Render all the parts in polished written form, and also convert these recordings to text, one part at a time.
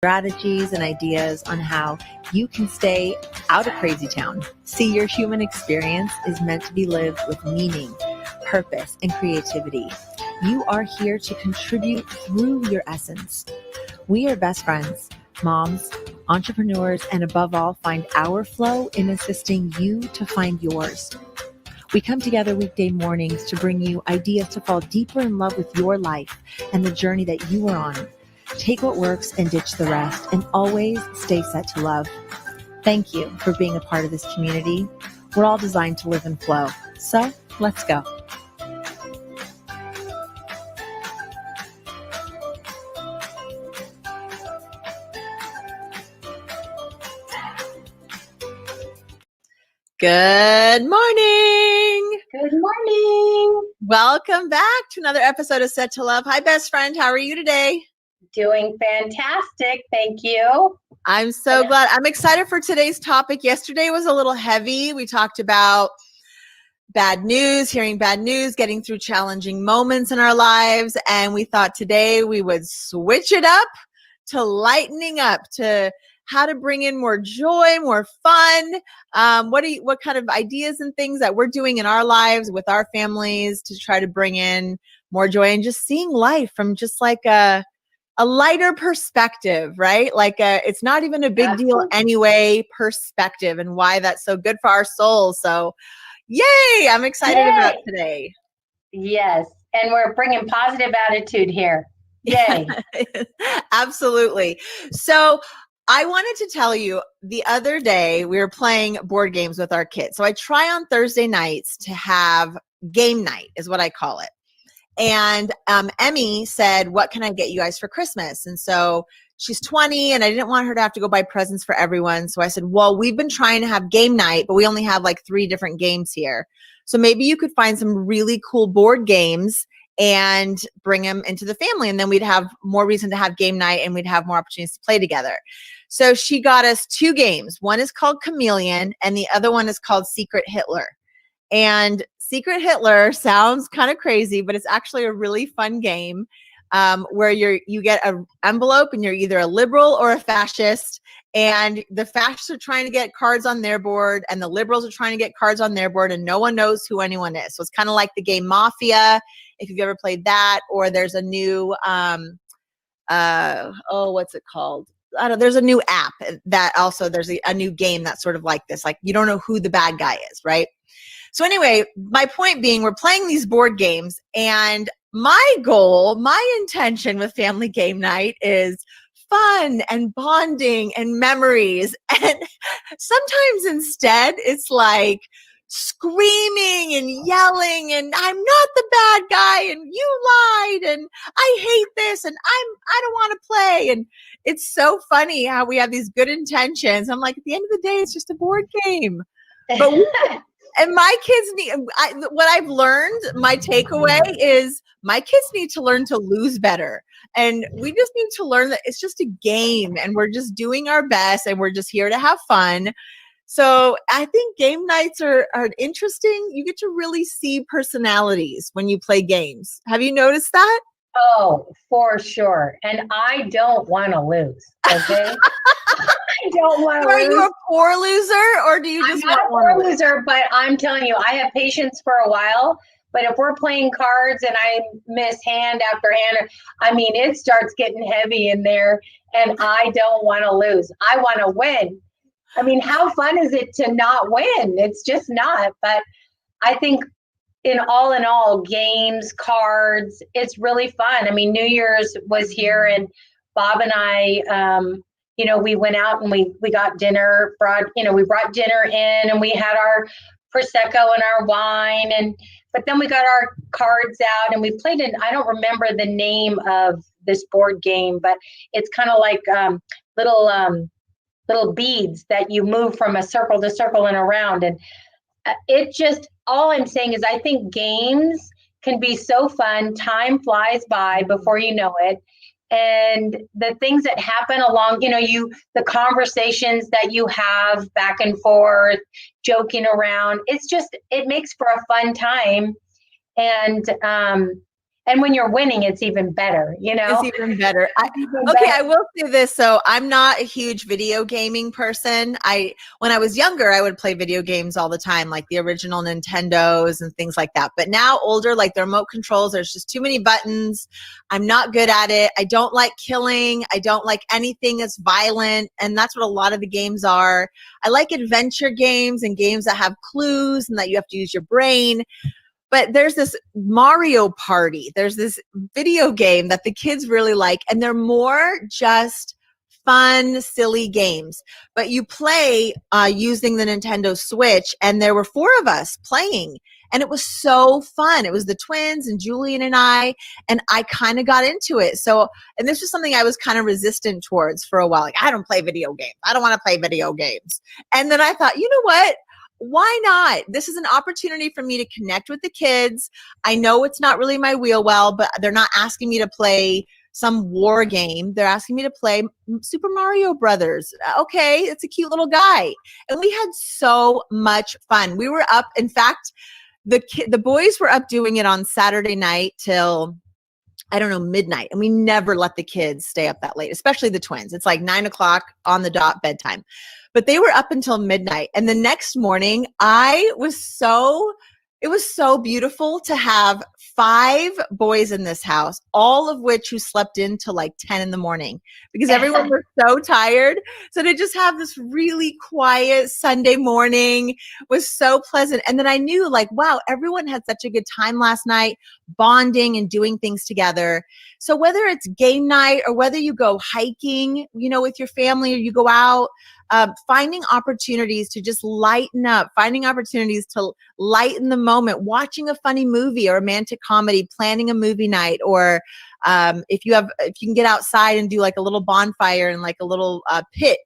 strategies and ideas on how you can stay out of crazy town. See, your human experience is meant to be lived with meaning, purpose, and creativity. You are here to contribute through your essence. We are best friends, moms, entrepreneurs, and above all, find our flow in assisting you to find yours. We come together weekday mornings to bring you ideas to fall deeper in love with your life and the journey that you are on. Take what works and ditch the rest, and always stay set to love. Thank you for being a part of this community. We're all designed to live in flow. So let's go. Good morning. Good morning. Welcome back to another episode of Set to Love. Hi, best friend. How are you today? Doing fantastic. Thank you. I'm so glad. I'm excited for today's topic. Yesterday was a little heavy. We talked about bad news, hearing bad news, getting through challenging moments in our lives. And we thought today we would switch it up to lightening up, to how to bring in more joy, more fun. What kind of ideas and things that we're doing in our lives with our families to try to bring in more joy and just seeing life from just like a lighter perspective, right? Like it's not even a big deal anyway perspective, and why that's so good for our souls. So yay, I'm excited about today. Yes, and we're bringing positive attitude here. Yay. Absolutely. So I wanted to tell you, the other day we were playing board games with our kids. So I try on Thursday nights to have game night, is what I call it. And Emmy said, what can I get you guys for Christmas? And so she's 20 and I didn't want her to have to go buy presents for everyone. So I said, well, we've been trying to have game night, but we only have like 3 different games here. So maybe you could find some really cool board games and bring them into the family. And then we'd have more reason to have game night and we'd have more opportunities to play together. So she got us 2 games. One is called Chameleon and the other one is called Secret Hitler. And Secret Hitler sounds kind of crazy, but it's actually a really fun game where you get an envelope and you're either a liberal or a fascist. And the fascists are trying to get cards on their board and the liberals are trying to get cards on their board, and no one knows who anyone is. So it's kind of like the game Mafia, if you've ever played that. Or there's a new, what's it called? I don't know, there's a new app that also there's a new game that's sort of like this. Like you don't know who the bad guy is, right? So anyway, my point being, we're playing these board games, and my goal, my intention with family game night is fun and bonding and memories. And sometimes instead it's like screaming and yelling and I'm not the bad guy and you lied and I hate this and I don't want to play. And it's so funny how we have these good intentions. I'm like, at the end of the day, it's just a board game. But and my kids need, what I've learned, my takeaway is my kids need to learn to lose better. And we just need to learn that it's just a game and we're just doing our best and we're just here to have fun. So I think game nights are interesting. You get to really see personalities when you play games. Have you noticed that? Oh, for sure. And I don't want to lose. Okay. I don't want to lose. Are you a poor loser or do you just I'm not a poor loser, but I'm telling you, I have patience for a while. But if we're playing cards and I miss hand after hand, I mean, it starts getting heavy in there and I don't want to lose. I want to win. I mean, how fun is it to not win? It's just not. But I think in all, games, cards, it's really fun. I mean, New Year's was here and Bob and I, we went out and we got dinner, we brought dinner in and we had our Prosecco and our wine. But then we got our cards out and we played it. I don't remember the name of this board game, but it's kind of like little beads that you move from a circle to circle and around. And it just, all I'm saying is I think games can be so fun. Time flies by before you know it. And the things that happen along, the conversations that you have back and forth, joking around, it makes for a fun time. And And when you're winning, it's even better, It's even better. I will say this. So I'm not a huge video gaming person. When I was younger, I would play video games all the time, like the original Nintendos and things like that. But now older, like the remote controls, there's just too many buttons. I'm not good at it. I don't like killing. I don't like anything that's violent. And that's what a lot of the games are. I like adventure games and games that have clues and that you have to use your brain. But there's this Mario Party. There's this video game that the kids really like, and they're more just fun, silly games. But you play using the Nintendo Switch, and there were 4 of us playing, and it was so fun. It was the twins and Julian and I kind of got into it. So, and this was something I was kind of resistant towards for a while. Like, I don't play video games. I don't want to play video games. And then I thought, you know what? Why not? This is an opportunity for me to connect with the kids. I know it's not really my wheelhouse, but they're not asking me to play some war game. They're asking me to play Super Mario Brothers. Okay, it's a cute little guy. And we had so much fun. We were up, in fact, the boys were up doing it on Saturday night till, I don't know, midnight. And we never let the kids stay up that late, especially the twins. It's like 9 o'clock on the dot bedtime. But they were up until midnight. And the next morning, it was so beautiful to have 5 boys in this house, all of which who slept in till like 10 in the morning because everyone was so tired. So to just have this really quiet Sunday morning was so pleasant. And then I knew, like, wow, everyone had such a good time last night, bonding and doing things together. So whether it's game night or whether you go hiking, with your family, or you go out, finding opportunities to just lighten up, finding opportunities to lighten the moment, watching a funny movie or romantic comedy, planning a movie night, or if you can get outside and do like a little bonfire and like a little pit,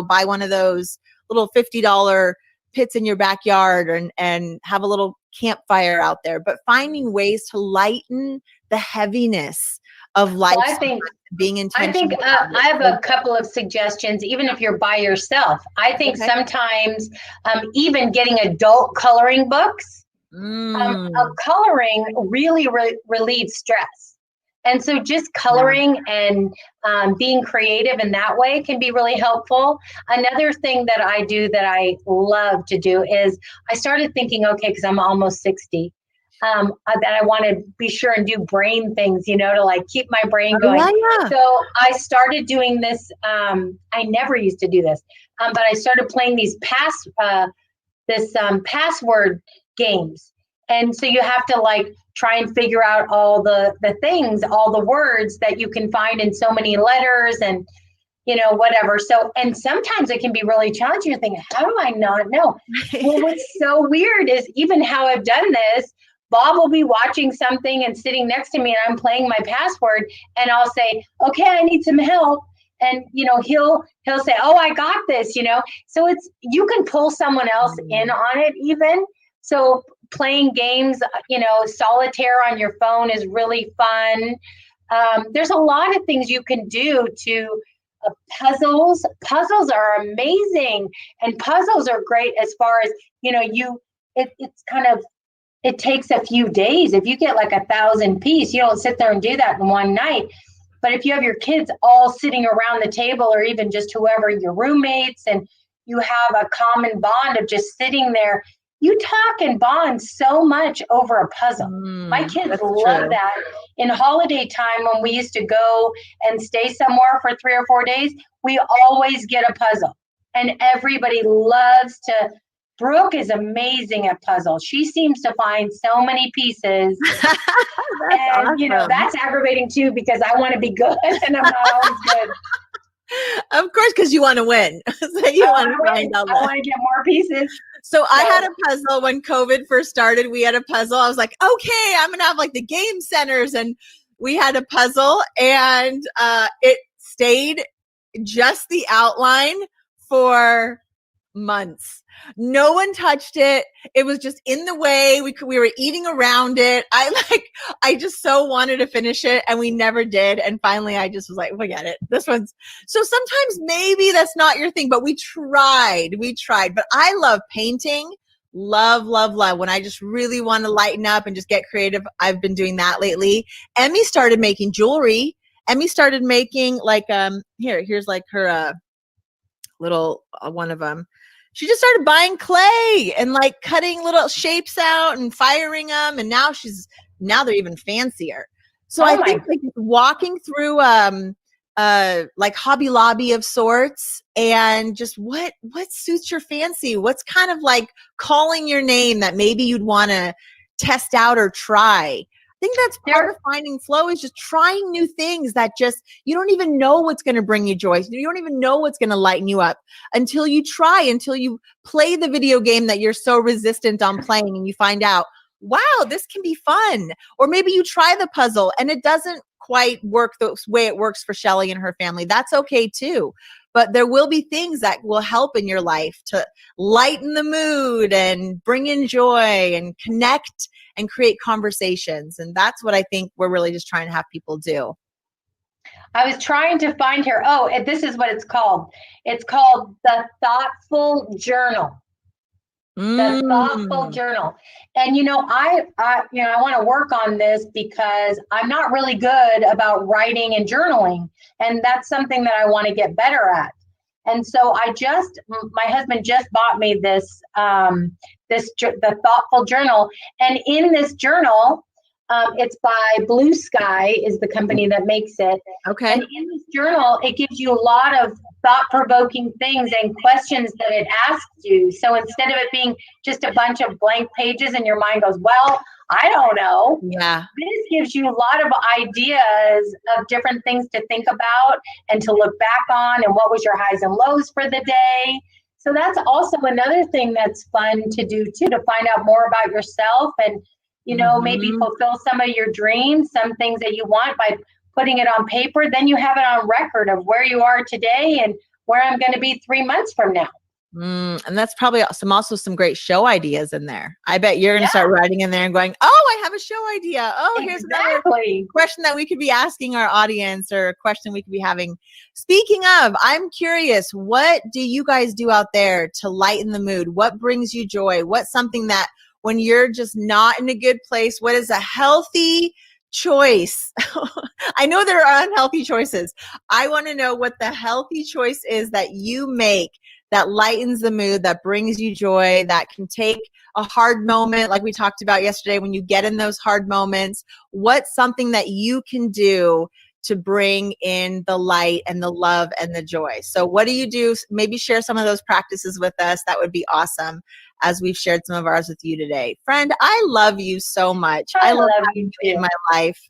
buy one of those little $50 pits in your backyard and have a little campfire out there. But finding ways to lighten the heaviness of life. Well, being intentional. I think I have a couple of suggestions, even if you're by yourself. I think sometimes even getting adult coloring books, coloring really relieves stress. And so just coloring and being creative in that way can be really helpful. Another thing that I do that I love to do is I started thinking, okay, because I'm almost 60. That I want to be sure and do brain things, to like keep my brain going. Yeah. So I started doing this. I never used to do this, but I started playing these password games. And so you have to like try and figure out all the things, all the words that you can find in so many letters and, whatever. So, and sometimes it can be really challenging. You're thinking, how do I not know? Well, what's so weird is even how I've done this, Bob will be watching something and sitting next to me and I'm playing my password and I'll say, okay, I need some help. And, he'll say, oh, I got this, so you can pull someone else in on it even. So playing games, solitaire on your phone is really fun. There's a lot of things you can do to puzzles. Puzzles are amazing. And puzzles are great as far as, it's kind of, it takes a few days. If you get like 1,000 pieces, you don't sit there and do that in one night. But if you have your kids all sitting around the table or even just whoever, your roommates, and you have a common bond of just sitting there, you talk and bond so much over a puzzle. My kids love that. In holiday time, when we used to go and stay somewhere for 3 or 4 days, we always get a puzzle. And everybody loves to. Brooke is amazing at puzzles. She seems to find so many pieces. And, awesome. That's aggravating too, because I want to be good and I'm not always good. Of course, because you want to win. So you want to find out. I want to get more pieces. So I had a puzzle when COVID first started. We had a puzzle. I was like, okay, I'm going to have like the game centers. And we had a puzzle and it stayed just the outline for months. No one touched it. It was just in the way. We were eating around it. I just so wanted to finish it and we never did. And finally I just was like, forget it. So sometimes maybe that's not your thing, but we tried, but I love painting, Love, love, love. When I just really want to lighten up and just get creative, I've been doing that lately. Emmy started making jewelry. Emmy started making like, here's like her little one of them. She just started buying clay and like cutting little shapes out and firing them. And now they're even fancier. So I think like walking through like Hobby Lobby of sorts, and just what suits your fancy, what's kind of like calling your name that maybe you'd want to test out or try. I think that's part of finding flow, is just trying new things that just, you don't even know what's going to bring you joy. You don't even know what's going to lighten you up until you try, until you play the video game that you're so resistant on playing and you find out, wow, this can be fun. Or maybe you try the puzzle and it doesn't quite work the way it works for Shelley and her family. That's okay too. But there will be things that will help in your life to lighten the mood and bring in joy and connect and create conversations. And that's what I think we're really just trying to have people do. I was trying to find here. Oh, this is what it's called. It's called the Thoughtful Journal. The Thoughtful Journal. And, I want to work on this because I'm not really good about writing and journaling. And that's something that I want to get better at. And so my husband just bought me the Thoughtful Journal. And in this journal, it's by Blue Sky is the company that makes it. Okay. And in this journal, it gives you a lot of thought-provoking things and questions that it asks you. So instead of it being just a bunch of blank pages and your mind goes, well, I don't know. Yeah. This gives you a lot of ideas of different things to think about and to look back on, and what was your highs and lows for the day. So that's also another thing that's fun to do too, to find out more about yourself and, maybe fulfill some of your dreams, some things that you want by putting it on paper. Then you have it on record of where you are today and where I'm going to be 3 months from now. And that's probably also some great show ideas in there. I bet you're going to start writing in there and going, oh, I have a show idea. Oh, here's another question that we could be asking our audience, or a question we could be having. Speaking of, I'm curious, what do you guys do out there to lighten the mood? What brings you joy? What's something that when you're just not in a good place, what is a healthy choice? I know there are unhealthy choices. I want to know what the healthy choice is that you make that lightens the mood, that brings you joy, that can take a hard moment like we talked about yesterday. When you get in those hard moments, what's something that you can do to bring in the light and the love and the joy? So what do you do? Maybe share some of those practices with us. That would be awesome, as we've shared some of ours with you today. Friend, I love you so much. I love you in my life.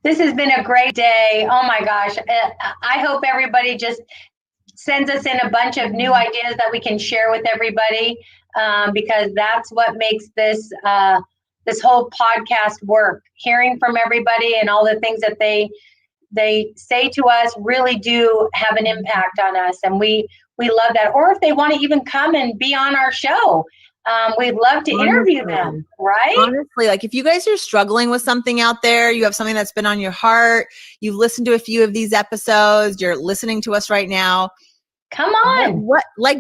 This has been a great day. Oh my gosh. I hope everybody just sends us in a bunch of new ideas that we can share with everybody, because that's what makes this whole podcast work. Hearing from everybody and all the things that they say to us really do have an impact on us, and we love that. Or if they want to even come and be on our show, we'd love to interview them, right? Honestly, like if you guys are struggling with something out there, you have something that's been on your heart, you've listened to a few of these episodes, you're listening to us right now, come on.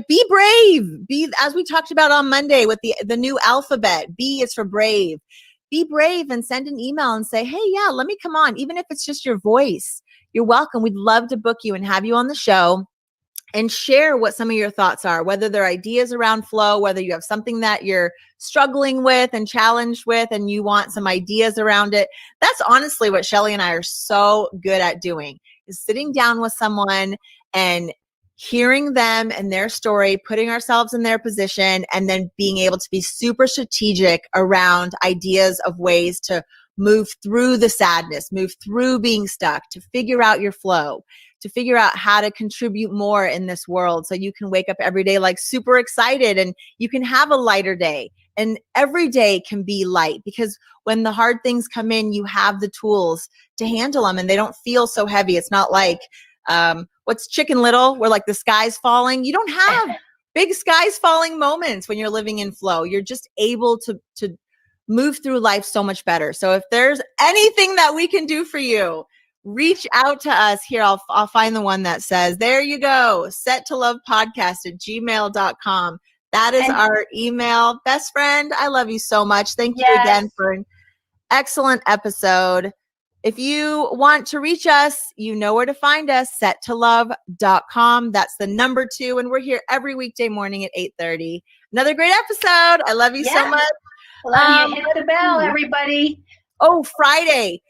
Be brave. Be, as we talked about on Monday with the new alphabet, B is for brave. Be brave and send an email and say, hey, yeah, let me come on. Even if it's just your voice, you're welcome. We'd love to book you and have you on the show and share what some of your thoughts are, whether they're ideas around flow, whether you have something that you're struggling with and challenged with and you want some ideas around it. That's honestly what Shelley and I are so good at doing, is sitting down with someone and hearing them and their story, putting ourselves in their position, and then being able to be super strategic around ideas of ways to move through the sadness, move through being stuck, to figure out your flow, to figure out how to contribute more in this world so you can wake up every day like super excited and you can have a lighter day. And every day can be light, because when the hard things come in, you have the tools to handle them and they don't feel so heavy. It's not like, what's Chicken Little, where like the sky's falling. You don't have big skies falling moments when you're living in flow. You're just able to move through life so much better. So if there's anything that we can do for you, reach out to us. Here, I'll find the one that says, there you go, settolovepodcast@gmail.com. That is And- our email. Best friend, I love you so much. Thank you Yes. again for an excellent episode. If you want to reach us, you know where to find us, settolove.com. That's the number 2. And we're here every weekday morning at 8:30. Another great episode. I love you so much. Love you. Hit the bell, everybody. Oh, Friday,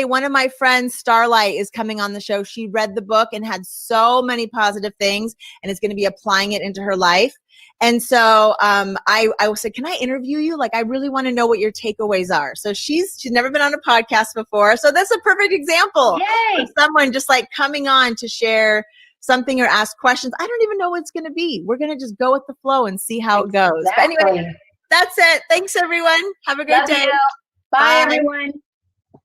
one of my friends, Starlight, is coming on the show. She read the book and had so many positive things and is going to be applying it into her life. And so I said, can I interview you? Like, I really want to know what your takeaways are. So she's never been on a podcast before. So that's a perfect example of someone just like coming on to share something or ask questions. I don't even know what it's going to be. We're going to just go with the flow and see how it goes. But anyway, that's it. Thanks, everyone. Have a great day. Bye, everyone.